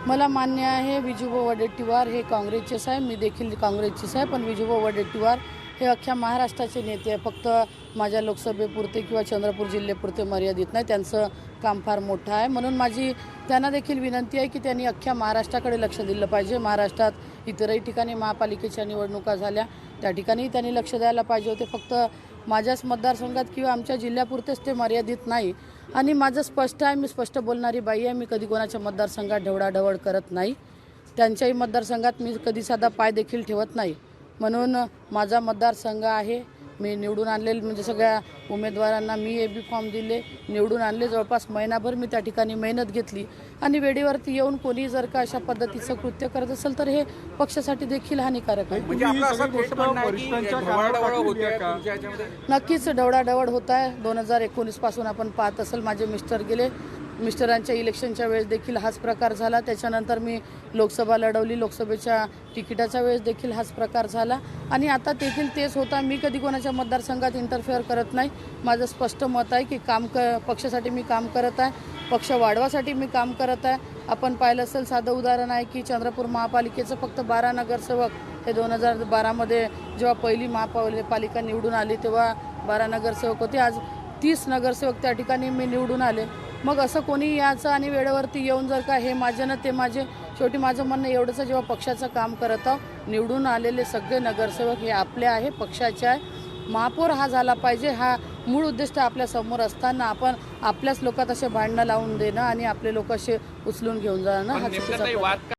मला मान्य आहे विजूभाऊ वडेट्टीवार हे काँग्रेसचेच आहे, मी देखील काँग्रेसचीच आहे, पण विजूभाऊ वडेट्टीवार हे अख्ख्या महाराष्ट्राचे नेते आहे, फक्त माझ्या लोकसभेपुरते किंवा चंद्रपूर जिल्ह्यापुरते मर्यादित नाही, त्यांचं काम फार मोठं आहे। म्हणून माझी त्यांना देखील विनंती आहे की त्यांनी अख्ख्या महाराष्ट्राकडे लक्ष दिलं पाहिजे। महाराष्ट्रात इतरही ठिकाणी महापालिकेच्या निवडणुका झाल्या, त्या ठिकाणी त्यांनी लक्ष द्यायला पाहिजे होते। फक्त माझ्याच मतदारसंघात किंवा आमच्या जिल्ह्यापुरतेच ते मर्यादित नाही। आणि माझं स्पष्ट आहे, मी स्पष्ट बोलणारी बाई आहे, मी कधी कोणाच्या मतदारसंघात ढवळाढवळ करत नाही, त्यांच्याही मतदारसंघात मी कधी साधा पाय देखील ठेवत नाही। म्हणून माझा मतदारसंघ आहे, मी निवडून आणलेले म्हणजे सगळ्या उमेदवारांना मी AB फॉर्म दिले, निवडून आणले, जवळपास महिनाभर मी त्या ठिकाणी मेहनत घेतली आणि वेळेवरती येऊन कोणी जर का अशा पद्धतीचं कृत्य करत असेल तर हे पक्षासाठी देखील हानिकारक आहे। म्हणजे आपलं असं थेट म्हणणं आहे की ढवळाढवळ होते तुमच्या ह्याच्यामध्ये? नक्कीच ढवळाढवळ होत आहे। 2019 पासून आपण पाहत असेल, माझे मिस्टर गेले, मिस्टरांच्या इलेक्शनच्या वेळेस देखील हाच प्रकार झाला, त्याच्यानंतर मी लोकसभा लढवली, लोकसभेच्या तिकिटाच्या वेळेस देखील हाच प्रकार झाला आणि आता देखील तेच होता। मी कधी कोणाच्या मतदारसंघात इंटरफेअर करत नाही। माझं स्पष्ट मत आहे की पक्षासाठी मी काम करत आहे, पक्ष वाढवासाठी मी काम करत आहे। आपण पाहिलं असेल, साधं उदाहरण आहे की चंद्रपूर महापालिकेचं फक्त 12 नगरसेवक हे 2012मध्ये जेव्हा पहिली महापालिका निवडून आली तेव्हा 12 नगरसेवक होते, आज 30 नगरसेवक त्या ठिकाणी मी निवडून आले। मग असं कोणी याचं आणि वेळेवरती येऊन जर का हे माझे ना ते माझे, शेवटी माझं म्हणणं एवढंच, जेव्हा पक्षाचं काम करत आहो, निवडून आलेले सगळे नगरसेवक हे आपले आहे, पक्षाचे आहे। महापौर हा झाला पाहिजे, हा मूळ उद्दिष्ट आपल्यासमोर असताना आपण आपल्याच लोकात असे भांडणं लावून देणं आणि आपले लोक असे उचलून घेऊन जाणं हा चुकीचा